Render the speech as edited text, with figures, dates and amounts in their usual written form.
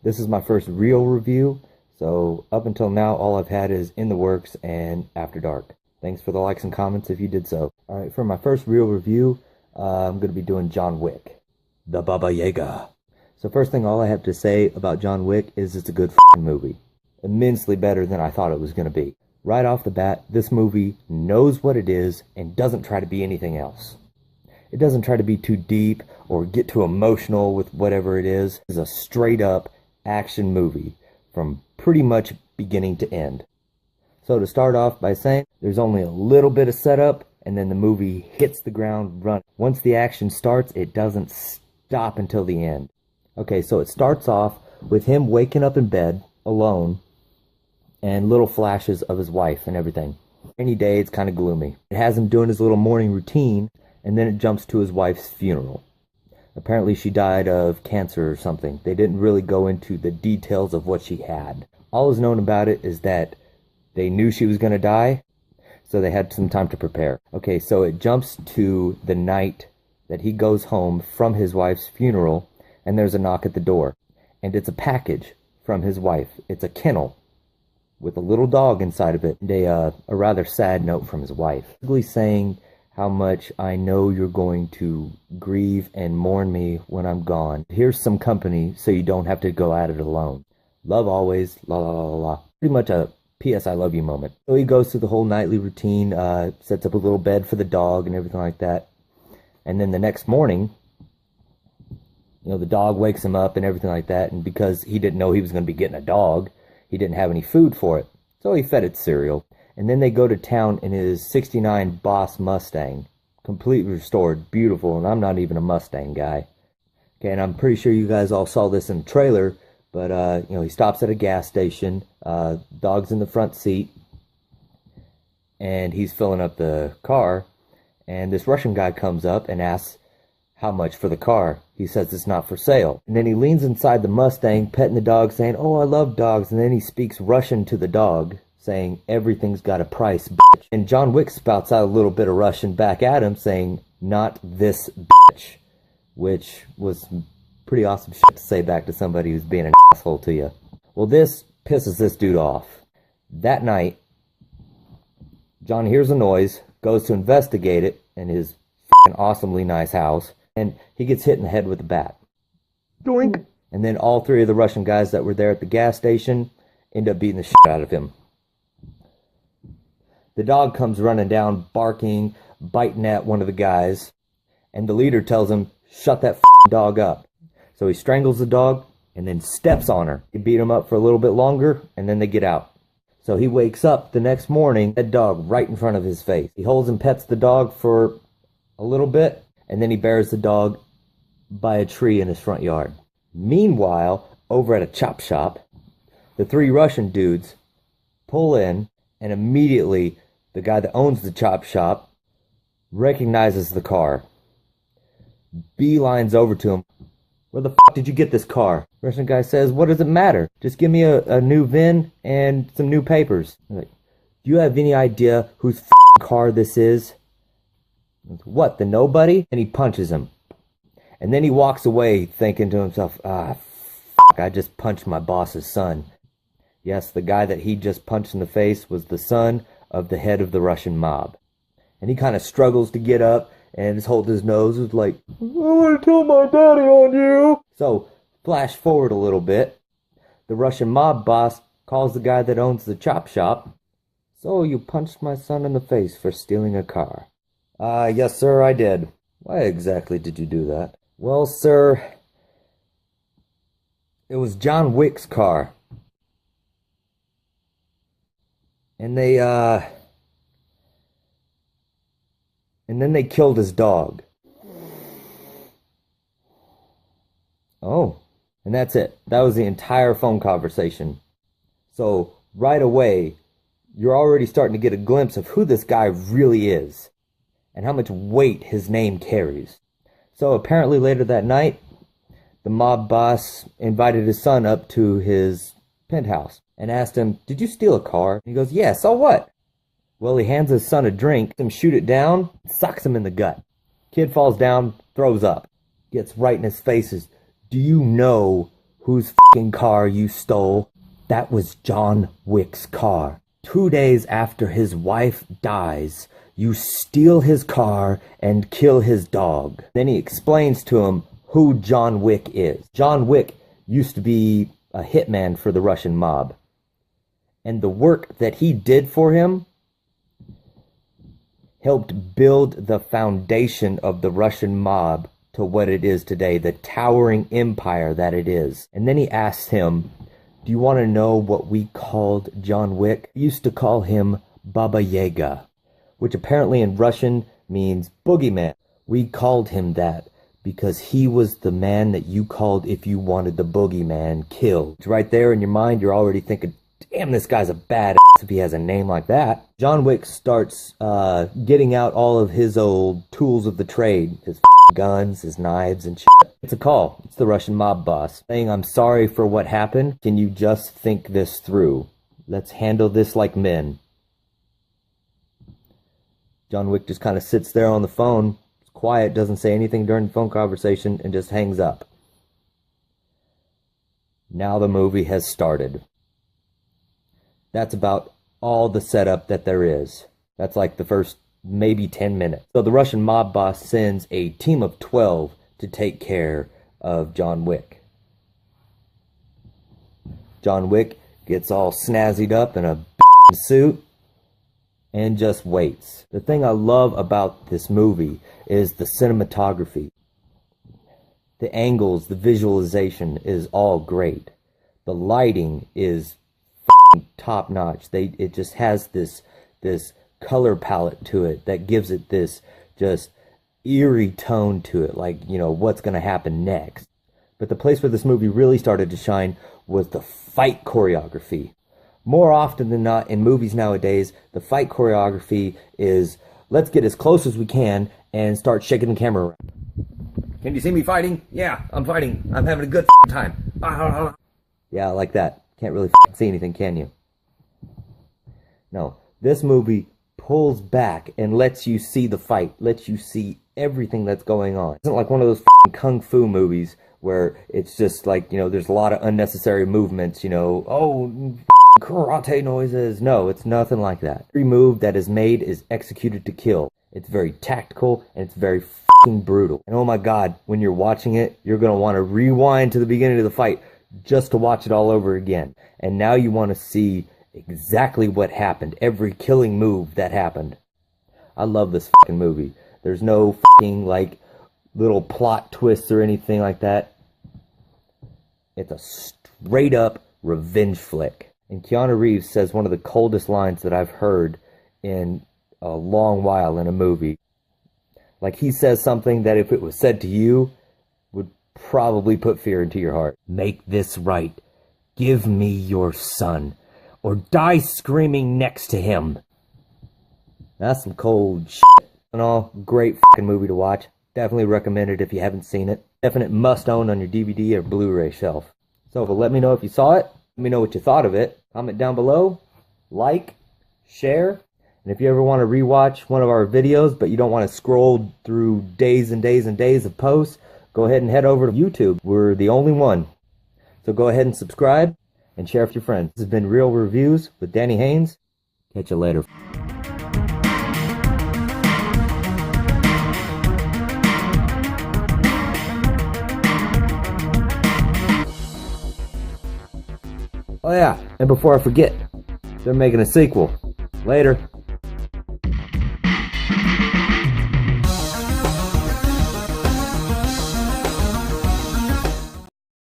This is my first real review, so up until now all I've had is In the Works and After Dark. Thanks for the likes and comments if you did so. Alright, for my first real review, I'm going to be doing John Wick, the Baba Yaga. So first thing all I have to say about John Wick is it's a good f***ing movie. Immensely better than I thought it was going to be. Right off the bat, this movie knows what it is and doesn't try to be anything else. It doesn't try to be too deep or get too emotional with whatever it is. It's a straight up action movie from pretty much beginning to end. So to start off by saying, there's only a little bit of setup and then the movie hits the ground running. Once the action starts, it doesn't stop until the end. Okay, so it starts off with him waking up in bed alone and little flashes of his wife and everything. Any day, it's kind of gloomy. It has him doing his little morning routine, and then it jumps to his wife's funeral. Apparently she died of cancer or something. They didn't really go into the details of what she had. All is known about it is that they knew she was going to die, so they had some time to prepare. Okay, so it jumps to the night that he goes home from his wife's funeral, and there's a knock at the door. And it's a package from his wife. It's a kennel with a little dog inside of it, and a rather sad note from his wife, basically saying how much I know you're going to grieve and mourn me when I'm gone. Here's some company so you don't have to go at it alone. Love always, la la la la la. Pretty much a P.S. I love you moment. So he goes through the whole nightly routine, sets up a little bed for the dog and everything like that. And then the next morning, you know, the dog wakes him up and everything like that, and because he didn't know he was going to be getting a dog, he didn't have any food for it, so he fed it cereal. And then they go to town in his 69 Boss Mustang, completely restored, beautiful, and I'm not even a Mustang guy. Okay, and I'm pretty sure you guys all saw this in the trailer, but, you know, he stops at a gas station, dog's in the front seat, and he's filling up the car, and this Russian guy comes up and asks how much for the car. He says it's not for sale. And then he leans inside the Mustang, petting the dog, saying, "Oh, I love dogs." And then he speaks Russian to the dog, saying, "Everything's got a price, bitch." And John Wick spouts out a little bit of Russian back at him, saying, "Not this bitch," which was pretty awesome shit to say back to somebody who's being an asshole to you. Well, this pisses this dude off. That night, John hears a noise, goes to investigate it in his f***ing awesomely nice house, and he gets hit in the head with a bat. Doink! And then all three of the Russian guys that were there at the gas station end up beating the shit out of him. The dog comes running down, barking, biting at one of the guys, and the leader tells him, "Shut that f***ing dog up." So he strangles the dog and then steps on her. He beat him up for a little bit longer, and then they get out. So he wakes up the next morning, that dog right in front of his face. He holds and pets the dog for a little bit, and then he buries the dog by a tree in his front yard. Meanwhile, over at a chop shop, the three Russian dudes pull in, and immediately the guy that owns the chop shop recognizes the car. Beelines over to him. "Where the f*** did you get this car?" Russian guy says, "What does it matter? Just give me a new VIN and some new papers." I'm like, "Do you have any idea whose f***ing car this is?" "What, the nobody?" And he punches him. And then he walks away thinking to himself, I just punched my boss's son. Yes, the guy that he just punched in the face was the son of the head of the Russian mob. And he kind of struggles to get up and is holding his nose. Is like, "I want to tell my daddy on you." So, flash forward a little bit. The Russian mob boss calls the guy that owns the chop shop. "So, you punched my son in the face for stealing a car?" Yes, sir, I did." "Why exactly did you do that?" "Well, sir, it was John Wick's car. And then they killed his dog." Oh, and that's it. That was the entire phone conversation. So, right away, you're already starting to get a glimpse of who this guy really is and how much weight his name carries. So apparently later that night, the mob boss invited his son up to his penthouse and asked him, "Did you steal a car?" And he goes, "Yeah, so what?" Well, he hands his son a drink, him shoot it down, sucks him in the gut. Kid falls down, throws up, gets right in his face. "Do you know whose fucking car you stole. That was John Wick's car. 2 days after his wife dies, you steal his car and kill his dog. Then he explains to him who John Wick is. John Wick used to be a hitman for the Russian mob. And the work that he did for him helped build the foundation of the Russian mob to what it is today, the towering empire that it is. And then he asks him, do you want to know what we called John Wick? We used to call him Baba Yaga, which apparently in Russian means boogeyman. We called him that because he was the man that you called if you wanted the boogeyman killed. It's right there in your mind, you're already thinking, damn, this guy's a badass if he has a name like that. John Wick starts getting out all of his old tools of the trade, his guns, his knives, and shit. It's a call. It's the Russian mob boss saying, I'm sorry for what happened. Can you just think this through? Let's handle this like men. John Wick just kind of sits there on the phone, quiet, doesn't say anything during the phone conversation, and just hangs up. Now the movie has started. That's about all the setup that there is. That's like the first maybe 10 minutes. So the Russian mob boss sends a team of 12 to take care of John Wick. John Wick gets all snazzied up in a suit and just waits. The thing I love about this movie is the cinematography. The angles, the visualization is all great. The lighting is top notch. It just has this color palette to it that gives it this just eerie tone to it, like, you know, what's going to happen next. But the place where this movie really started to shine was the fight choreography. More often than not in movies nowadays, the fight choreography is, let's get as close as we can and start shaking the camera around. Can you see me fighting? Yeah, I'm fighting. I'm having a good time. Yeah, like that. Can't really see anything, can you? No, this movie pulls back and lets you see the fight, lets you see everything that's going on. It isn't like one of those kung fu movies where it's just like, you know, there's a lot of unnecessary movements, you know, oh, karate noises. No, it's nothing like that. Every move that is made is executed to kill. It's very tactical and it's very brutal. And oh my God, when you're watching it, you're going to want to rewind to the beginning of the fight just to watch it all over again. And now you want to see exactly what happened, every killing move that happened. I love this movie. There's no like little plot twists or anything like that. It's a straight up revenge flick. And Keanu Reeves says one of the coldest lines that I've heard in a long while in a movie. Like, he says something that if it was said to you would probably put fear into your heart. Make this right. Give me your son, or die screaming next to him. That's some cold shit. And all, great movie to watch. Definitely recommend it if you haven't seen it. Definite must own on your DVD or Blu-ray shelf. So let me know if you saw it. Let me know what you thought of it. Comment down below. Like, share. And if you ever want to rewatch one of our videos, but you don't want to scroll through days and days and days of posts, go ahead and head over to YouTube. We're the only one. So go ahead and subscribe and share with your friends. This has been Real Reviews with Danny Haynes. Catch you later. Oh yeah, and before I forget, they're making a sequel. Later.